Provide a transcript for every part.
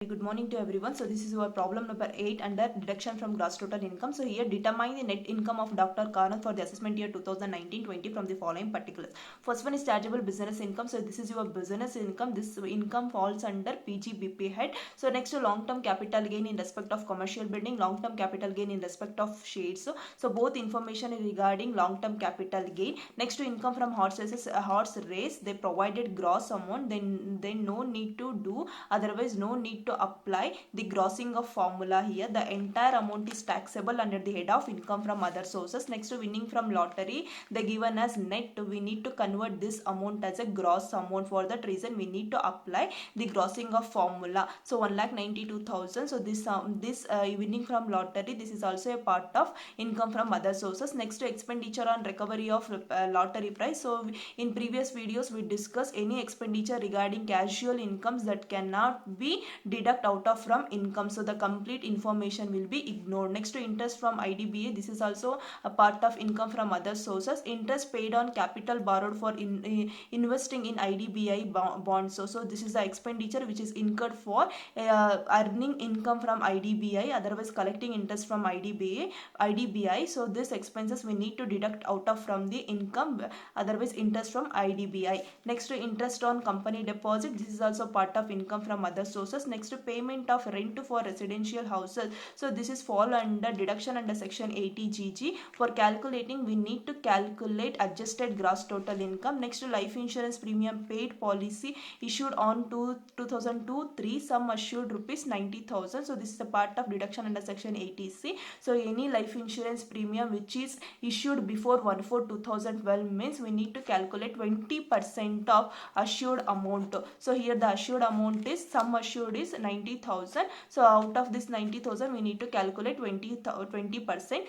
Good morning to everyone. So this is our problem number 8 under deduction from gross total income. So here determine the net income of Dr. Karan for the assessment year 2019-20 from the following particulars. First one is chargeable business income. So this is your business income. This income falls under PGBP head. So next to long-term capital gain in respect of commercial building, long-term capital gain in respect of shades. So both information regarding long-term capital gain. Next to income from horse race, they provided gross amount. Then no need to do, otherwise no need to apply the grossing of formula here. The entire amount is taxable under the head of income from other sources. Next to winning from lottery, they given as net. We need to convert this amount as a gross amount. For that reason we need to apply the grossing of formula. So 1,92,000. So this winning from lottery, this is also a part of income from other sources. Next to expenditure on recovery of lottery price. So in previous videos we discussed any expenditure regarding casual incomes that cannot be deduct out of from income. So the complete information will be ignored. Next to interest from IDBA, this is also a part of income from other sources. Interest paid on capital borrowed for investing in IDBI bonds. So this is the expenditure which is incurred for earning income from IDBI, otherwise collecting interest from IDBI. So this expenses we need to deduct out of from the income, otherwise interest from IDBI. Next to interest on company deposit, this is also part of income from other sources. Next to payment of rent for residential houses, so this is fall under deduction under section 80GG. For calculating we need to calculate adjusted gross total income. Next to life insurance premium paid policy issued on to 2002-3, sum assured rupees 90,000. So this is a part of deduction under section 80C. So any life insurance premium which is issued before 1/4/2012 means we need to calculate 20% of assured amount. So here the assured amount is, sum assured is 90,000. So out of this 90,000 we need to calculate 20%.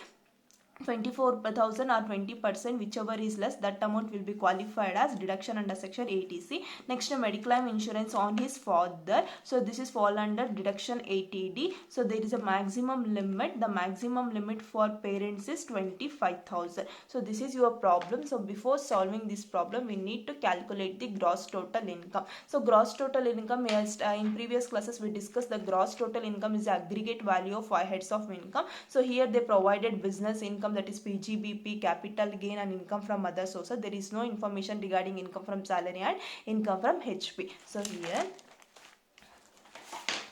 24,000 or 20%, whichever is less, that amount will be qualified as deduction under section 80C. Next, a mediclaim insurance on his father, so this is fall under deduction 80D. So there is a maximum limit. The maximum limit for parents is 25,000. So this is your problem. So before solving this problem we need to calculate the gross total income. So gross total income, as in previous classes we discussed, the gross total income is the aggregate value of 5 heads of income. So here they provided business income, that is PGBP, capital gain and income from other sources. There is no information regarding income from salary and income from HP. So here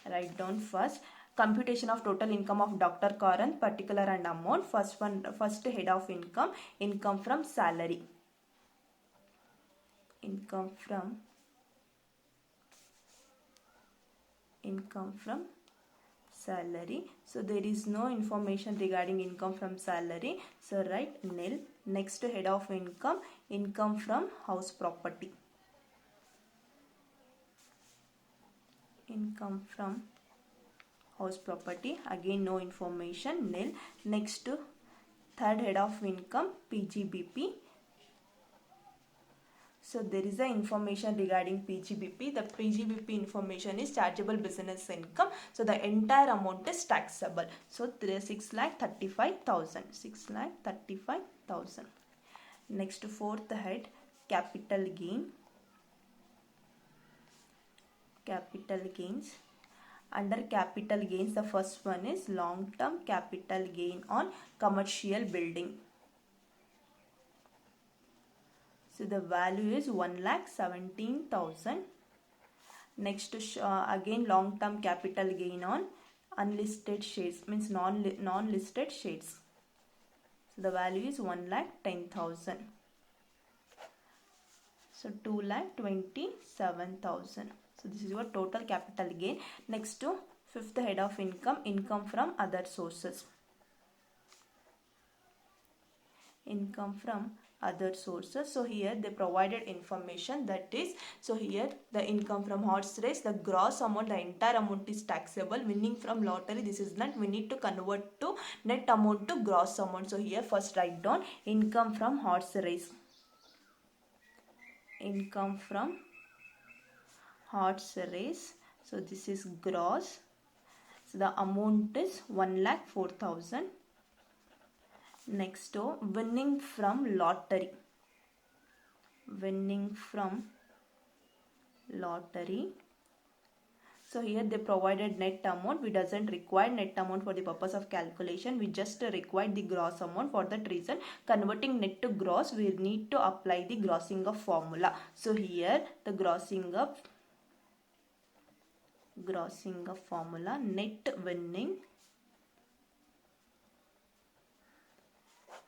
write down first computation of total income of Dr. Karan, particular and amount. First head of income, income from salary, income from salary. So there is no information regarding income from salary, so write nil. Next head of income, income from house property, income from house property, again no information, nil. Next third head of income, PGBP. So there is a information regarding PGBP. The PGBP information is chargeable business income. So the entire amount is taxable. So 6,35,000. 6,35,000. Next fourth head, capital gain. Capital gains. Under capital gains, the first one is long-term capital gain on commercial building. So the value is 1,17,000. Next again long-term capital gain on unlisted shares, means non-listed shares. So the value is 1,10,000. So 2,27,000. So this is your total capital gain. Next to fifth head of income, income from other sources. Income from other sources. So here they provided information, that is, so here the income from horse race, the gross amount, the entire amount is taxable. Winning from lottery, this is not, we need to convert to net amount to gross amount. So here first write down income from horse race, income from horse race. So this is gross. So the amount is 1,04,000. Next winning from lottery, winning from lottery. So here they provided net amount. We doesn't require net amount for the purpose of calculation. We just require the gross amount. For that reason, converting net to gross, we need to apply the grossing of formula. So here the grossing of formula, net winning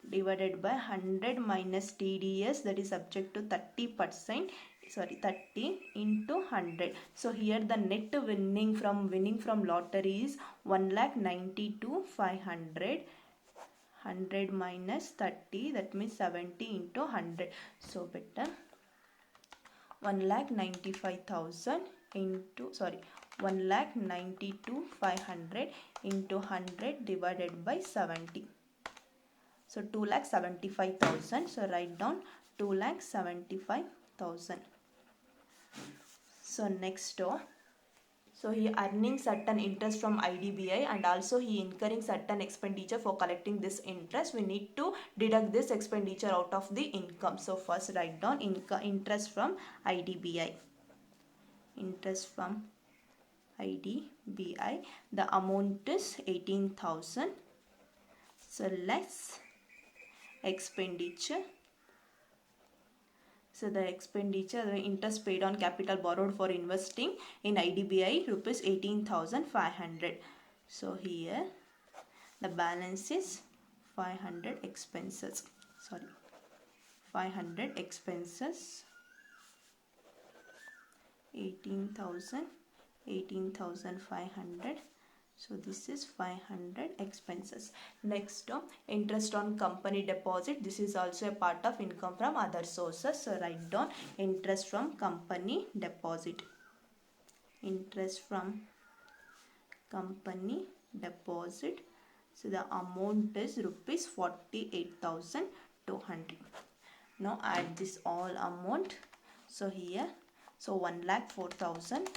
divided by 100 minus TDS, that is subject to 30%, 30 into 100. So here the net winning from lottery is 1,92,500. 100 minus 30, that means 70 into 100. So better 1,95,000 into 1,92,500 into 100 divided by 70. So 2,75,000. So write down 2,75,000. So next, so he earning certain interest from IDBI and also he incurring certain expenditure for collecting this interest. We need to deduct this expenditure out of the income. So first write down interest from IDBI. Interest from IDBI. The amount is 18,000. So less expenditure. So the expenditure, the interest paid on capital borrowed for investing in IDBI, rupees 18,500. So here the balance is 500 expenses. 500 expenses. 18,500. So this is 500 expenses. Next, interest on company deposit. This is also a part of income from other sources. So write down interest from company deposit. Interest from company deposit. So the amount is rupees 48,200. Now add this all amount. So here, so 1,04,000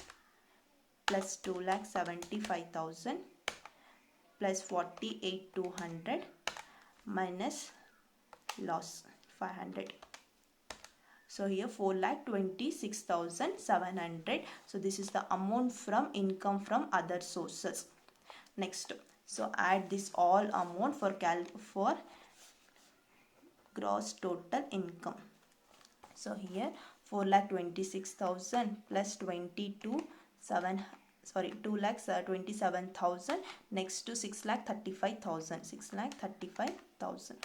plus 2,75,000 plus 48,200 minus loss 500. So here 4,26,700. So this is the amount from income from other sources. Next, so add this all amount for gross total income. So here 4,26,000 plus 2,27,000. Next to 6,35,000. 6,35,000.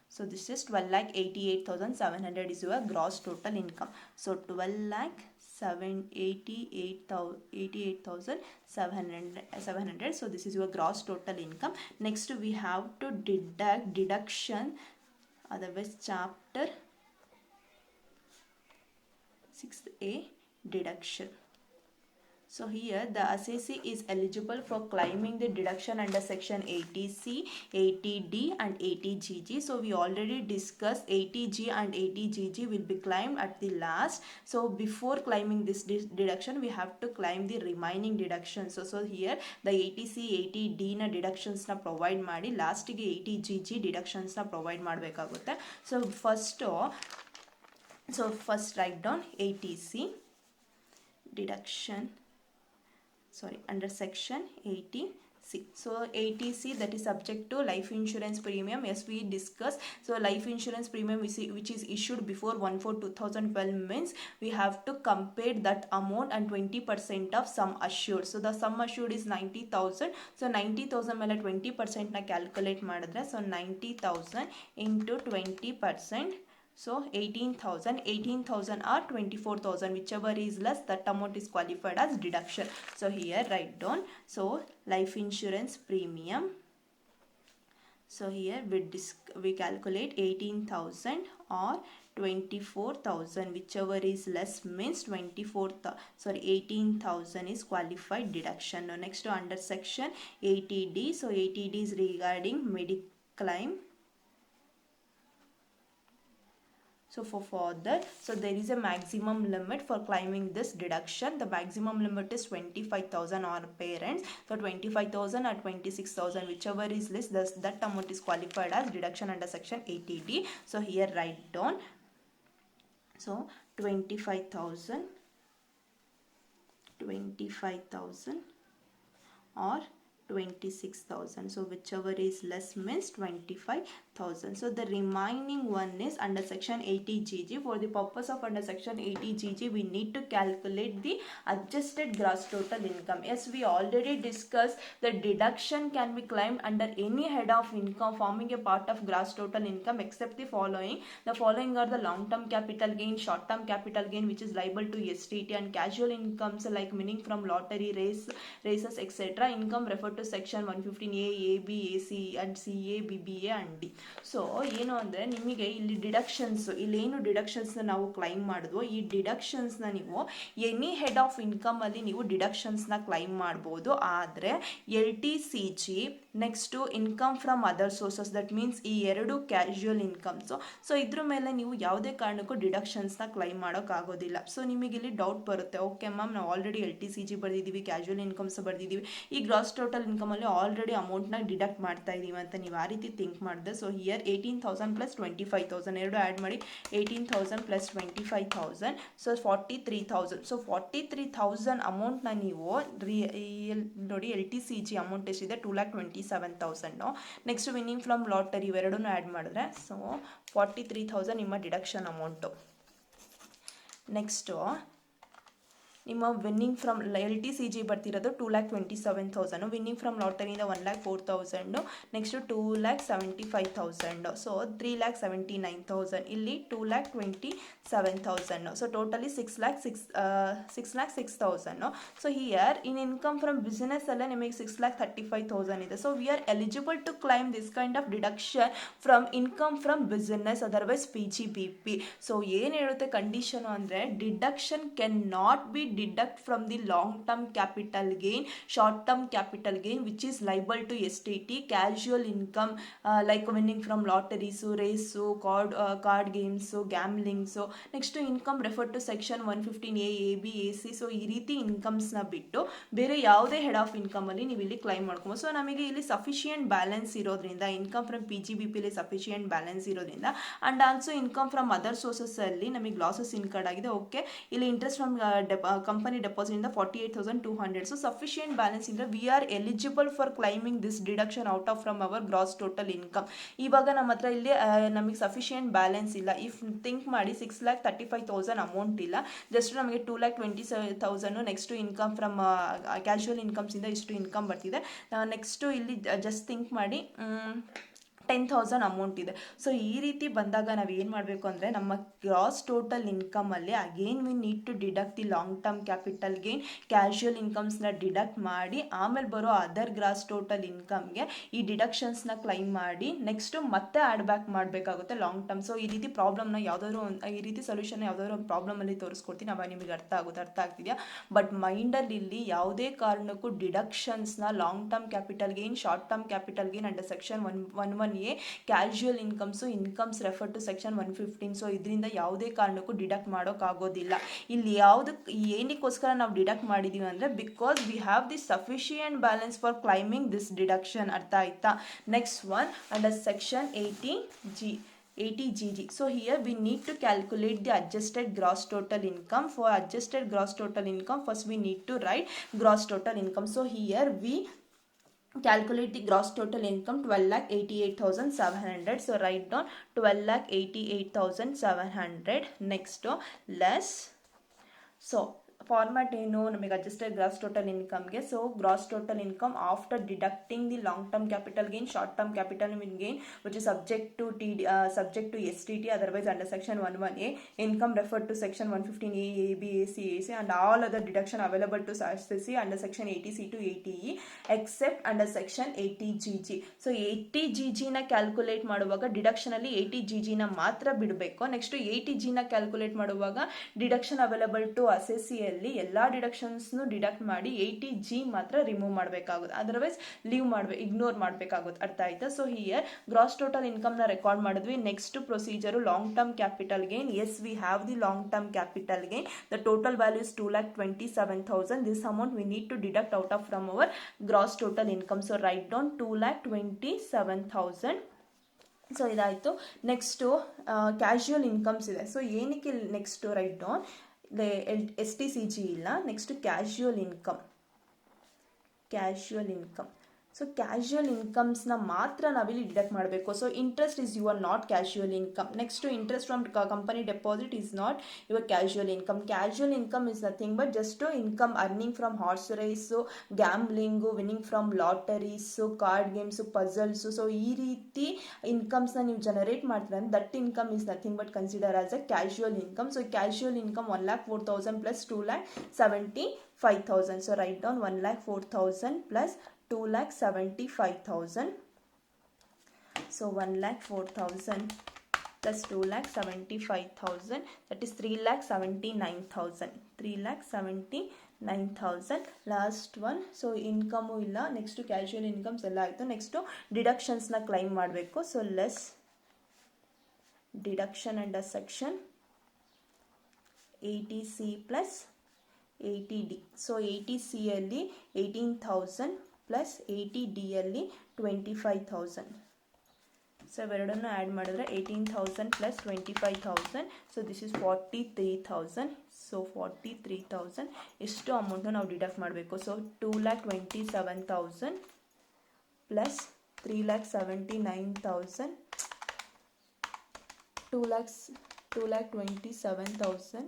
So this is 12,88,700 is your gross total income. So 12,88,700. So this is your gross total income. Next we have to deduct deduction. Otherwise chapter 6A deduction. So here the assessee is eligible for claiming the deduction under section 80C, 80D and 80GG. So we already discussed 80G and 80GG will be claimed at the last. So before claiming this deduction, we have to claim the remaining deductions. So here the 80C, 80D na deductions na provide ಮಾಡಿ last ಗೆ 80GG deductions na provide ಮಾಡಬೇಕಾಗುತ್ತೆ. So first write down 80C deduction. Under section 80C. So 80C, that is subject to life insurance premium. Yes, we discussed. So life insurance premium which is issued before 1/4/2012 means we have to compare that amount and 20% of sum assured. So the sum assured is 90,000. So 90,000 ಮೇಲೆ 20% na calculate ಮಾಡಿದ್ರೆ, so 90,000 into 20%. So 18,000 or 24,000, whichever is less, that amount is qualified as deduction. So here write down, so life insurance premium. So here we calculate 18,000 or 24,000, whichever is less means 18,000 is qualified deduction. Now next under section 80D. So 80D is regarding mediclaim. So for further, so there is a maximum limit for claiming this deduction. The maximum limit is 25,000 on parents. So 25,000 or 26,000, whichever is less, that amount is qualified as deduction under section 80D. So here write down, so 25,000 25,000 or 26,000. So whichever is less means 25,000. So the remaining one is under section 80GG. For the purpose of under section 80GG, we need to calculate the adjusted gross total income. Yes, we already discussed that deduction can be claimed under any head of income forming a part of gross total income except the following. The following are the long-term capital gain, short-term capital gain which is liable to STT, and casual incomes like winning from lottery, races, etc. Income referred to section 115A, A, B, A, C and CA, BBA and D. So ಏನು ಅಂದರೆ ನಿಮಗೆ ಇಲ್ಲಿ deductions, ಇಲ್ಲೇನು ಡಿಡಕ್ಷನ್ಸ್ನ ನಾವು claim ಮಾಡಿದ್ವೋ ಈ ಡಿಡಕ್ಷನ್ಸ್ನ ನೀವು any head of ಇನ್ಕಮಲ್ಲಿ ನೀವು ಡಿಡಕ್ಷನ್ಸ್ನ claim ಮಾಡ್ಬೋದು. ಆದರೆ LTCG next income from other sources, that means ಈ ಎರಡು ಕ್ಯಾಶುಯಲ್ ಇನ್ಕಮ್ಸು. ಸೊ ಇದ್ರ ಮೇಲೆ ನೀವು ಯಾವುದೇ ಕಾರಣಕ್ಕೂ ಡಿಡಕ್ಷನ್ಸ್ನ ಕ್ಲೈಮ್ ಮಾಡೋಕ್ಕಾಗೋದಿಲ್ಲ. ಸೊ ನಿಮಗೆ ಇಲ್ಲಿ ಡೌಟ್ ಬರುತ್ತೆ, ಓಕೆ ಮ್ಯಾಮ್ ನಾವು ಆಲ್ರೆಡಿ LTCG ಬರ್ದಿದ್ದೀವಿ, ಕ್ಯಾಶುಯಲ್ ಇನ್ಕಮ್ಸ್ ಬರ್ದಿದ್ದೀವಿ, ಈ ಗ್ರಾಸ್ ಟೋಟಲ್ ಇನ್ಕಮಲ್ಲಿ ಆಲ್ರೆಡಿ ಅಮೌಂಟ್ನ ಡಿಡಕ್ಟ್ ಮಾಡ್ತಾ ಇದ್ದೀವಿ ಅಂತ ನೀವು ಆ ರೀತಿ ಥಿಂಕ್ ಮಾಡಿದೆ. ಸೊ ಹಿಯರ್ 18,000 ಪ್ಲಸ್ 25,000 ಎರಡು ಆ್ಯಡ್ ಮಾಡಿ 18,000 ಪ್ಲಸ್ 25,000, ಸೊ 43,000. ಸೊ 43,000 ಅಮೌಂಟ್ನ ನೀವು ನೋಡಿ LTCG ಅಮೌಂಟ್ ಎಷ್ಟಿದೆ 2,27,000. ನೆಕ್ಸ್ಟ್ ವಿನ್ನಿಂಗ್ ಫ್ರಮ್ ಲಾಟರಿ ಇವೆರಡೂ ಆ್ಯಡ್ ಮಾಡಿದ್ರೆ ಸೊ 43,000 ನಿಮ್ಮ ಡಿಡಕ್ಷನ್ ಅಮೌಂಟು. ನೆಕ್ಸ್ಟು ನಿಮ್ಮ ವಿನ್ನಿಂಗ್ ಫ್ರಮ್ LTCG ಬರ್ತಿರೋದು 2,27,000, ವಿನ್ನಿಂಗ್ ಫ್ರಮ್ ಲಾಟರಿಯಿಂದ 1,04,000, ನೆಕ್ಸ್ಟು 2,75,000, ಸೊ 3,79,000, ಇಲ್ಲಿ 2,27,000, so totally 6,06,000. So here in income from business ಅಲ್ಲೇ ನಿಮಗೆ 6,35,000 ಇದೆ. So we are eligible to claim this kind of deduction from income from business, otherwise PGBP. So ಏನು ಹೇಳುತ್ತೆ condition ಅಂದರೆ deduction can not be deduct from the long term capital gain, short term capital gain which is liable to STT, casual income like winning from lotteries, race, card games, gambling. So next income referred to section 115A, AB, AC. So ಈ ರೀತಿ ಇನ್ಕಮ್ಸ್ನ ಬಿಟ್ಟು ಬೇರೆ ಯಾವುದೇ head of ಇನ್ಕಮಲ್ಲಿ ನೀವು ಇಲ್ಲಿ claim ಮಾಡ್ಕೊಬೋದು. So ನಮಗೆ ಇಲ್ಲಿ ಸಫಿಷಿಯೆಂಟ್ ಬ್ಯಾಲೆನ್ಸ್ ಇರೋದ್ರಿಂದ, ಇನ್ಕಮ್ ಫ್ರಮ್ PGBPಲಿ ಸಫಿಷಿಯೆಂಟ್ ಬ್ಯಾಲೆನ್ಸ್ ಇರೋದ್ರಿಂದ and also income from other ಸೋರ್ಸಸ್ಸಲ್ಲಿ ನಮಗೆ ಲಾಸಸ್ ಇನ್ಕರ್ಡ್ ಆಗಿದೆ. ಓಕೆ, ಇಲ್ಲಿ ಇಂಟ್ರೆಸ್ಟ್ ಫ್ರಮ್ ಕಂಪನಿ ಡೆಪಾಸಿಟ್ ಇಂದ 48,200. ಸೊ ಸಫಿಷಿಯೆಂಟ್ ಬ್ಯಾಲೆನ್ಸ್ ಇಂದ we are eligible for claiming this deduction out of from our gross total income. ಇವಾಗ ನಮ್ಮ ಹತ್ರ ಇಲ್ಲಿ ನಮಗೆ ಸಫಿಷಿಯೆಂಟ್ ಬ್ಯಾಲೆನ್ಸ್ ಇಲ್ಲ. ಇಫ್ ಥಿಂಕ್ ಮಾಡಿ 6,35,000 ಅಮೌಂಟ್ ಇಲ್ಲ, ಜಸ್ಟ್ ನಮಗೆ 2,27,000. Next income from casual incomes ಇಂದ ಇಷ್ಟು ಇನ್ಕಮ್ ಬರ್ತಿದೆ. ನೆಕ್ಸ್ಟು ಇಲ್ಲಿ ಜಸ್ಟ್ ಥಿಂಕ್ ಮಾಡಿ 10,000 ಅಮೌಂಟ್ ಇದೆ. ಸೊ ಈ ರೀತಿ ಬಂದಾಗ ನಾವು ಏನು ಮಾಡಬೇಕು ಅಂದರೆ ನಮ್ಮ ಗ್ರಾಸ್ ಟೋಟಲ್ ಇನ್ಕಮಲ್ಲಿ again we need to deduct the long term capital gain, casual ಇನ್ಕಮ್ಸ್ನ ಡಿಡಕ್ಟ್ ಮಾಡಿ ಆಮೇಲೆ ಬರೋ ಅದರ್ ಗ್ರಾಸ್ ಟೋಟಲ್ ಇನ್ಕಮ್ಗೆ ಈ ಡಿಡಕ್ಷನ್ಸ್ನ ಕ್ಲೈಮ್ ಮಾಡಿ ನೆಕ್ಸ್ಟು ಮತ್ತೆ ಆ್ಯಡ್ ಬ್ಯಾಕ್ ಮಾಡಬೇಕಾಗುತ್ತೆ ಲಾಂಗ್ ಟರ್ಮ್. ಸೊ ಈ ರೀತಿ ಪ್ರಾಬ್ಲಮ್ನ ಯಾವುದಾದ್ರು ಈ ರೀತಿ ಸೊಲ್ಯೂಷನ್ ಯಾವುದಾದ್ರು ಒಂದು ಪ್ರಾಬ್ಲಮಲ್ಲಿ ತೋರಿಸ್ಕೊಡ್ತೀನಿ, ಅವಾಗ ನಿಮಗೆ ಅರ್ಥ ಆಗ್ತಿದೆಯಾ? ಬಟ್ ಮೈಂಡಲ್ಲಿ ಇಲ್ಲಿ ಯಾವುದೇ ಕಾರಣಕ್ಕೂ ಡಿಡಕ್ಷನ್ಸ್ನ long term capital gain, short term capital gain under section 111A casual incomes refer to section 115. So ಇದರಿಂದ ಯಾವುದೇ ಕಾರಣಕ್ಕೂ ಡಿಡಕ್ಟ್ ಮಾಡೋಕ್ಕಾಗೋದಿಲ್ಲ. ಇಲ್ಲಿ ಏನಕ್ಕೋಸ್ಕರ ನಾವು ಡಿಡಕ್ಟ್ ಮಾಡಿದ್ದೀವಿ ಅಂದರೆ because we have the sufficient balance for claiming this deduction. ಅರ್ಥ ಆಯ್ತಾ? Next one under section 80GG. So here we need to calculate the adjusted gross total income. For adjusted gross total income, first we need to write gross total income. So here we calculate the gross total income 12,88,700. So write down 12,88,700. next less, so format ಏನು ನಮಗೆ adjusted gross total ಇನ್ಕಮ್ಗೆ. So gross total income after deducting the long term capital gain, short term capital gain which is subject to STT, otherwise under section 11A. Income referred to section 115A, AB, AC, AC and all other deduction available to SSC under section 80C to 80E except under section 80GG. So 80GGನ calculate ಮಾಡುವಾಗ ಡಿಡಕ್ಷನಲ್ಲಿ 80GGನ ಮಾತ್ರ ಬಿಡಬೇಕು. Next 80Gನ calculate ಮಾಡುವಾಗ deduction available to SSC ಎಲ್ಲ ಡಿಡಕ್ಷನ್ಸ್ನು deduct ಮಾಡಿ 80G ಮಾತ್ರ ರಿಮೂವ್ ಮಾಡಬೇಕಾಗುತ್ತೆ, ಅದರ್ವೈಸ್ ಇಗ್ನೋರ್ ಮಾಡಬೇಕಾಗುತ್ತೆ. ಅರ್ಥ ಆಯ್ತಾ? ಸೊ ಹಿಯರ್ ಗ್ರಾಸ್ ಟೋಟಲ್ ಇನ್ಕಮ್ನ ರೆಕಾರ್ಡ್ ಮಾಡಿದ್ವಿ. Next procedure long term capital gain. Yes, we have the long term capital gain. The total value is 2,27,000. This amount we need to deduct out of from our gross total income. So write down 2,27,000. So ಇದಾಯಿತು. Next casual incomes ಇದೆ. So ಏನಕ್ಕೆ next write down STCG ಇಲ್ಲ. Next casual income. So casual ಇನ್ಕಮ್ಸ್ನ ಮಾತ್ರ ನಾವಿಲ್ಲಿ deduct ಮಾಡಬೇಕು. So interest is your not casual income. Next interest from company deposit is not your casual income. Casual income is nothing but just income earning from horse races, gambling, winning from lotteries, card games, puzzles. So ಈ ರೀತಿ ಇನ್ಕಮ್ಸ್ನ ನೀವು generate ಮಾಡ್ತೀರ ಅಂದ್ರೆ that income is nothing but consider as a casual income. So casual income 1,04,000 plus 2,75,000. So write down 1,04,000 plus 2,75,000. So 1,04,000 plus 2,75,000, that is 3,79,000. 3,79,000. Last one. So income ಇಲ್ಲ. Next casual incomes ಎಲ್ಲ ಆಯಿತು. Next ಡಿಡಕ್ಷನ್ಸ್ನ claim ಮಾಡಬೇಕು. So less deduction under section 80C plus 80D. So 80Cಯಲ್ಲಿ 18,000 plus 80Dಯಲ್ಲಿ 25,000. So ಇವೆರಡನ್ನು add ಮಾಡಿದ್ರೆ 18,000 plus 25,000. So this is 43,000. So 43,000 ಎಷ್ಟು ಅಮೌಂಟನ್ನು ನಾವು ಡಿಡಕ್ಟ್ ಮಾಡಬೇಕು. So 2,27,000 plus 3,79,000, 2,27,000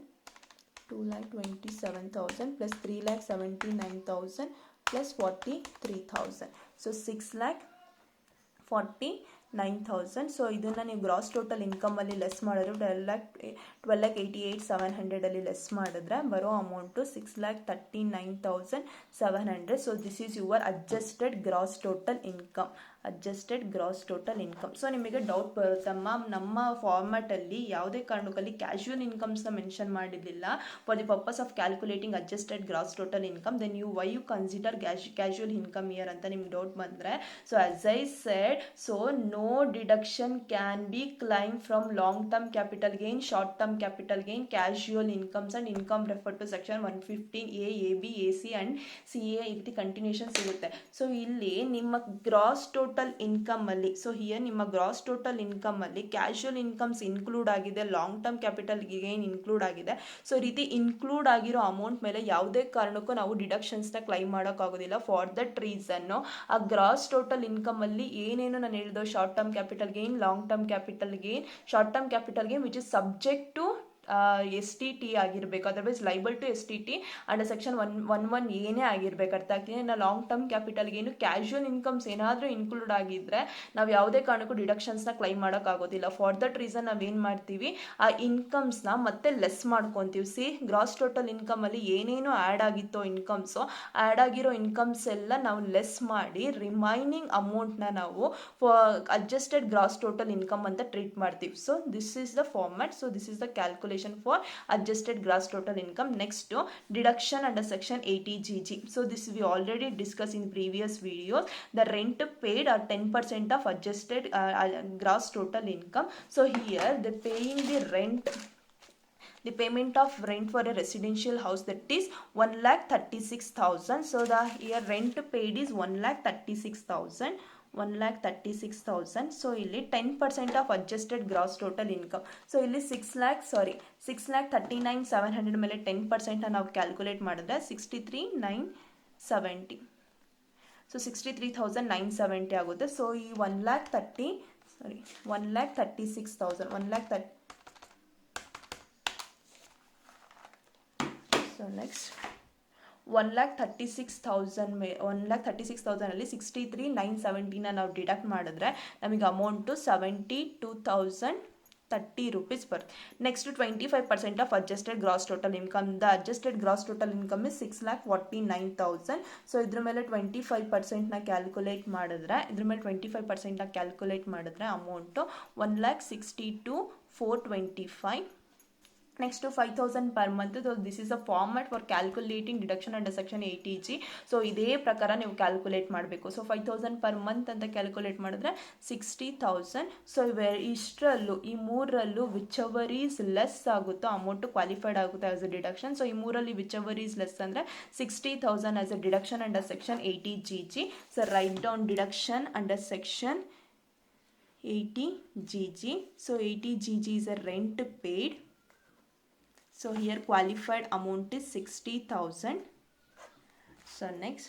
plus 3,79,000 plus 43,000. So 6,49,000. So ಇದನ್ನು ನೀವು ಗ್ರಾಸ್ ಟೋಟಲ್ ಇನ್ಕಮಲ್ಲಿ ಲೆಸ್ ಮಾಡಿದ್ರೆ 12,88,700 ಅಲ್ಲಿ ಲೆಸ್ ಮಾಡಿದ್ರೆ ಬರೋ amount 6,39,700. So this is your adjusted gross total income. So ನಿಮಗೆ ಡೌಟ್ ಬರುತ್ತಮ್ಮ, ನಮ್ಮ ಫಾರ್ಮ್ಯಾಟಲ್ಲಿ ಯಾವುದೇ ಕಾರಣಕ್ಕಲ್ಲಿ ಕ್ಯಾಶುಯಲ್ ಇನ್ಕಮ್ಸ್ನ ಮೆನ್ಷನ್ ಮಾಡಿರಲಿಲ್ಲ for the purpose of calculating adjusted gross total income. Then why you consider casual income year ಅಂತ ನಿಮ್ಗೆ ಡೌಟ್ ಬಂದರೆ, so as I said, so no deduction can be claim from long term capital gain, short term capital gain, casual incomes and income refer to section 115A, AB, AC and CA. ಈ ರೀತಿ continuation ಸಿಗುತ್ತೆ. So ಇಲ್ಲಿ ನಿಮ್ಮ gross total income ಅಲ್ಲಿ, so here ನಿಮ್ಮ gross total income ಅಲ್ಲಿ casual incomes include ಆಗಿದೆ, long term capital gain include ಆಗಿದೆ. ಸೊ ಈ ರೀತಿ ಇನ್ಕ್ಲೂಡ್ ಆಗಿರೋ ಅಮೌಂಟ್ ಮೇಲೆ ಯಾವುದೇ ಕಾರಣಕ್ಕೂ ನಾವು ಡಿಡಕ್ಷನ್ಸ್ನ ಕ್ಲೈಮ್ ಮಾಡೋಕ್ಕಾಗೋದಿಲ್ಲ. ಫಾರ್ ದಟ್ ರೀಸನ್ನು ಆ ಗ್ರಾಸ್ ಟೋಟಲ್ ಇನ್ಕಮ್ ಅಲ್ಲಿ ಏನೇನು ನಾನು ಹೇಳಿದೋ, short term capital gain, long term capital gain, short term capital gain which is subject to STT ಆಗಿರಬೇಕು, otherwise liable to STT under section 111 ಏನೇ ಆಗಿರ್ಬೇಕು. ಅರ್ಥ ಆಗ್ತೀನಿ. ನಾವು ಲಾಂಗ್ ಟರ್ಮ್ ಕ್ಯಾಪಿಟಲ್ಗೇನು ಕ್ಯಾಶುಯಲ್ ಇನ್ಕಮ್ಸ್ ಏನಾದರೂ ಇನ್ಕ್ಲೂಡ್ ಆಗಿದ್ರೆ ನಾವು ಯಾವುದೇ ಕಾರಣಕ್ಕೂ ಡಿಡಕ್ಷನ್ಸ್ನ ಕ್ಲೈಮ್ ಮಾಡೋಕ್ಕಾಗೋದಿಲ್ಲ. ಫಾರ್ ದಟ್ ರೀಸನ್ ನಾವೇನು ಮಾಡ್ತೀವಿ, ಆ ಇನ್ಕಮ್ಸ್ನ ಮತ್ತೆ ಲೆಸ್ ಮಾಡ್ಕೊತೀವಿ. ಸಿ, ಗ್ರಾಸ್ ಟೋಟಲ್ ಇನ್ಕಮಲ್ಲಿ ಏನೇನು ಆ್ಯಡ್ ಆಗಿತ್ತೋ ಇನ್ಕಮ್ಸು, ಆ್ಯಡ್ ಆಗಿರೋ ಇನ್ಕಮ್ಸ್ ಎಲ್ಲ ನಾವು ಲೆಸ್ ಮಾಡಿ ರಿಮೈನಿಂಗ್ ಅಮೌಂಟ್ನ ನಾವು ಅಡ್ಜಸ್ಟೆಡ್ ಗ್ರಾಸ್ ಟೋಟಲ್ ಇನ್ಕಮ್ ಅಂತ ಟ್ರೀಟ್ ಮಾಡ್ತೀವಿ. So this is the format. So this is the calculation for adjusted gross total income. Next, deduction under section 80GG. So this we already discussed in previous videos. The rent paid are 10% of adjusted gross total income. So here the paying the rent, the payment of rent for a residential house, that is 1,36,000. So the here rent paid is 1,36,000. 1,36,000. So ಇಲ್ಲಿ 10% of adjusted gross total income. So ಇಲ್ಲಿ 6,39,700 ಮೇಲೆ 10% ನಾವು calculate ಮಾಡಿದ್ರೆ 63,970. So 63,970 ಆಗುತ್ತೆ. So ಈ 1,36,000 so next 1,36,000 ಅಲ್ಲಿ 63,970 ನಾವು deduct ಮಾಡಿದ್ರೆ ನಮಗೆ ಅಮೌಂಟು 72,030 ರೂಪೀಸ್ ಬರುತ್ತೆ. Next 25% of adjusted gross total income. The adjusted gross total income is 6,49,000. So ಇದ್ರ ಮೇಲೆ 25%ನ ಕ್ಯಾಲ್ಕುಲೇಟ್ ಮಾಡಿದ್ರೆ amount 1,62,425. Next to 5,000 per month. So this is a format for calculating deduction under section 80G. So ಇದೇ ಪ್ರಕಾರ ನೀವು calculate ಮಾಡಬೇಕು. So 5,000 per month ಅಂತ calculate ಮಾಡಿದ್ರೆ 60,000. ಸೊ ಇಷ್ಟರಲ್ಲೂ ಈ ಮೂರರಲ್ಲೂ ವಿಚ್ ಎವರ್ ಈಸ್ ಲೆಸ್ ಆಗುತ್ತೋ ಅಮೌಂಟು ಕ್ವಾಲಿಫೈಡ್ ಆಗುತ್ತೆ ಆಸ್ ಅ ಡಿಡಕ್ಷನ್. ಸೊ ಈ ಮೂರಲ್ಲಿ ವಿಚ್ ಎವರ್ ಈಸ್ ಲೆಸ್ ಅಂದರೆ 60,000 as a deduction under section 80GG. So write down deduction under section 80GG. So 80GG is a rent paid. So here qualified amount is 60,000. So next,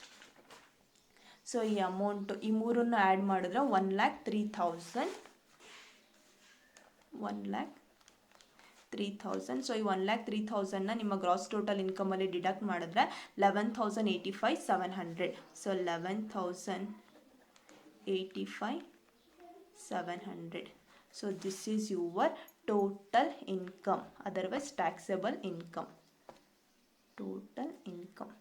so ಈ amount ಈ ಮೂರನ್ನು add ಮಾಡಿದ್ರೆ 1,03,000. 1,03,000. So ಈ 1,03,000ನ ನಿಮ್ಮ gross total ಇನ್ಕಮಲ್ಲಿ deduct ಮಾಡಿದ್ರೆ 11,085,700. So 11,085,700. So this is your total income, otherwise taxable income. Total income.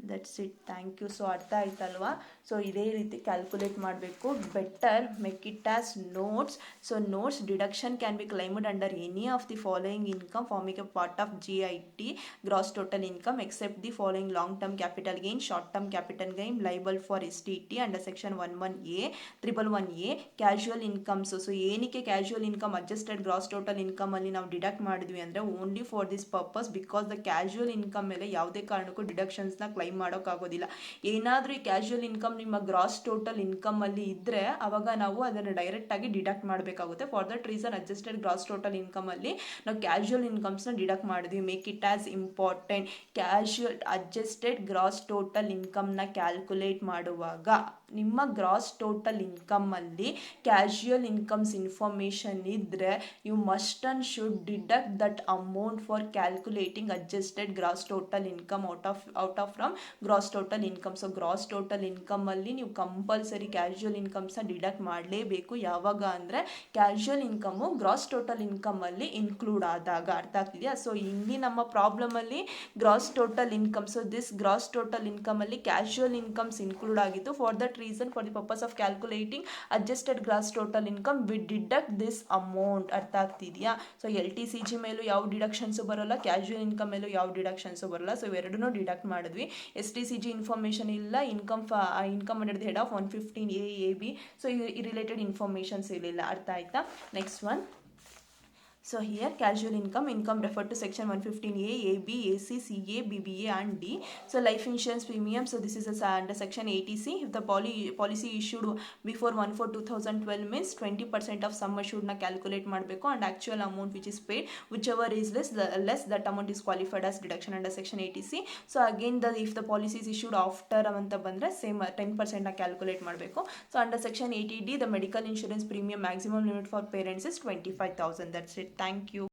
That's it. Thank you. So ಅರ್ಥ ಆಯ್ತಲ್ವಾ? So ಇದೇ ರೀತಿ ಕ್ಯಾಲ್ಕುಲೇಟ್ ಮಾಡಬೇಕು. Better make it as notes. So notes deduction can be claimed under any of the following income forming a part of GIT gross total income except the following long term capital gain, short term capital gain, liable for STT under section 11A, 111A. Casual incomes. So ಏನಕ್ಕೆ casual income adjusted gross total ಇನ್ಕಮಲ್ಲಿ ನಾವು deduct ಮಾಡಿದ್ವಿ ಅಂದರೆ only for this purpose, because the casual income ಮೇಲೆ ಯಾವುದೇ ಕಾರಣಕ್ಕೂ ಡಿಡಕ್ಷನ್ಸ್ನ claim ಮಾಡೋಕ್ಕಾಗೋದಿಲ್ಲ. ಏನಾದರೂ ಈ ಕ್ಯಾಶುವಲ್ ಇನ್ಕಮ್ ನಿಮ್ಮ ಗ್ರಾಸ್ ಟೋಟಲ್ ಇನ್ಕಮಲ್ಲಿ ಇದ್ದರೆ ಅವಾಗ ನಾವು ಅದನ್ನು ಡೈರೆಕ್ಟಾಗಿ ಡಿಡಕ್ಟ್ ಮಾಡಬೇಕಾಗುತ್ತೆ. For that reason adjusted gross total ಇನ್ಕಮಲ್ಲಿ ನಾವು ಕ್ಯಾಶುವಲ್ ಇನ್ಕಮ್ಸ್ನ ಡಿಡಕ್ಟ್ ಮಾಡಿದ್ವಿ. Make it as important. Casual adjusted gross total ಇನ್ಕಮ್ನ ಕ್ಯಾಲ್ಕುಲೇಟ್ ಮಾಡುವಾಗ ನಿಮ್ಮ ಗ್ರಾಸ್ ಟೋಟಲ್ ಇನ್ಕಮಲ್ಲಿ ಕ್ಯಾಶುವಲ್ ಇನ್ಕಮ್ಸ್ ಇನ್ಫಾರ್ಮೇಷನ್ ಇದ್ದರೆ you must and should deduct that amount for calculating adjusted gross total income out of from gross total income. So gross total ಇನ್ಕಮಲ್ಲಿ ನೀವು compulsory casual ಇನ್ಕಮ್ಸ್ನ deduct ಮಾಡಲೇಬೇಕು. ಯಾವಾಗ ಅಂದರೆ ಕ್ಯಾಶುವಲ್ ಇನ್ಕಮು ಗ್ರಾಸ್ ಟೋಟಲ್ ಇನ್ಕಮಲ್ಲಿ include ಆದಾಗ. ಅರ್ಥ ಆಗ್ತಿದೆಯಾ? ಸೊ ಇಲ್ಲಿ ನಮ್ಮ ಪ್ರಾಬ್ಲಮಲ್ಲಿ gross total income, so this gross total ಇನ್ಕಮಲ್ಲಿ ಕ್ಯಾಶುವಲ್ ಇನ್ಕಮ್ಸ್ ಇನ್ಕ್ಲೂಡ್ ಆಗಿತ್ತು. For that reason for the purpose of calculating adjusted gross total income we deduct this amount. ಅರ್ಥ ಆಗ್ತಿದೆಯಾ? ಸೊ LTCG ಮೇಲೂ ಯಾವ ಡಿಡಕ್ಷನ್ಸು ಬರೋಲ್ಲ, ಕ್ಯಾಶುವಲ್ ಇನ್ಕಮ್ ಮೇಲೂ ಯಾವ ಡಿಡಕ್ಷನ್ಸು ಬರೋಲ್ಲ. ಸೊ ಇವೆರಡನ್ನೂ ಡಿಡಕ್ಟ್ ಮಾಡಿದ್ವಿ. STCG ಇನ್ಫಾರ್ಮೇಷನ್ ಇಲ್ಲ, income under the head of 115A, AB. So ಈ ರಿಲೇಟೆಡ್ ಇನ್ಫಾರ್ಮೇಷನ್ಸ್ ಇರಲಿಲ್ಲ. ಅರ್ಥ ಆಯ್ತಾ? Next one. So here casual income referred to section 115A, AB, AC, CA, BBA and D. So life insurance premium, so this is under section 80C. If the policy issued before 1/4/2012 means 20% of sum assured na calculate ಮಾಡಬೇಕು and actual amount which is paid, whichever is less that amount is qualified as deduction under section 80C. So again if the policy is issued after ಅಂತ ಬಂದರೆ same 10% na calculate ಮಾಡಬೇಕು. So under section 80D the medical insurance premium maximum limit for parents is 25,000. That's it. Thank you.